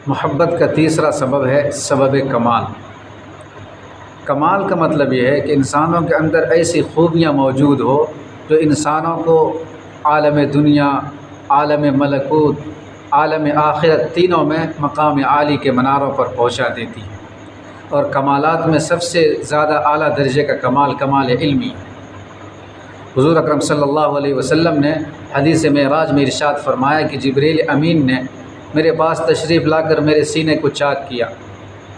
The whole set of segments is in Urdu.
محبت کا تیسرا سبب ہے سبب کمال۔ کمال کا مطلب یہ ہے کہ انسانوں کے اندر ایسی خوبیاں موجود ہو جو انسانوں کو عالم دنیا، عالم ملکوت، عالم آخرت تینوں میں مقام عالی کے مناروں پر پہنچا دیتی ہے۔ اور کمالات میں سب سے زیادہ اعلیٰ درجے کا کمال کمال علمی ہے۔ حضور اکرم صلی اللہ علیہ وسلم نے حدیث معراج میں ارشاد فرمایا کہ جبریل امین نے میرے پاس تشریف لا کر میرے سینے کو چاک کیا،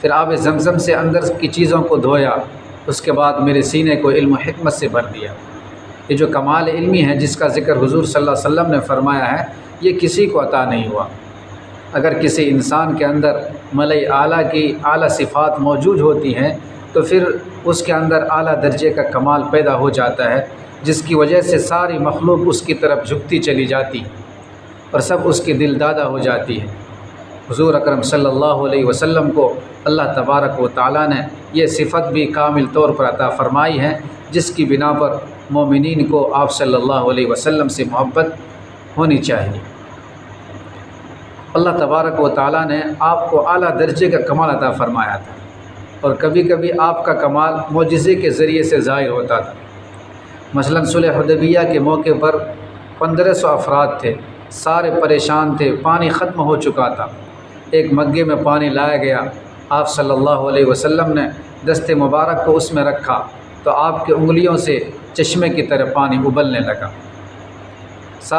پھر آب زمزم سے اندر کی چیزوں کو دھویا، اس کے بعد میرے سینے کو علم و حکمت سے بھر دیا۔ یہ جو کمال علمی ہے جس کا ذکر حضور صلی اللہ علیہ وسلم نے فرمایا ہے، یہ کسی کو عطا نہیں ہوا۔ اگر کسی انسان کے اندر ملئی اعلیٰ کی اعلیٰ صفات موجود ہوتی ہیں تو پھر اس کے اندر اعلیٰ درجے کا کمال پیدا ہو جاتا ہے، جس کی وجہ سے ساری مخلوق اس کی طرف جھکتی چلی جاتی ہے اور سب اس کی دل دادہ ہو جاتی ہے۔ حضور اکرم صلی اللہ علیہ وسلم کو اللہ تبارک و تعالیٰ نے یہ صفت بھی کامل طور پر عطا فرمائی ہے، جس کی بنا پر مومنین کو آپ صلی اللہ علیہ وسلم سے محبت ہونی چاہیے۔ اللہ تبارک و تعالیٰ نے آپ کو اعلیٰ درجے کا کمال عطا فرمایا تھا، اور کبھی کبھی آپ کا کمال معجزے کے ذریعے سے ظاہر ہوتا تھا۔ مثلاً صلح حدیبیہ کے موقع پر 1500 افراد تھے، سارے پریشان تھے، پانی ختم ہو چکا تھا۔ ایک مگے میں پانی لایا گیا، آپ صلی اللہ علیہ وسلم نے دست مبارک کو اس میں رکھا تو آپ کی انگلیوں سے چشمے کی طرح پانی ابلنے لگا۔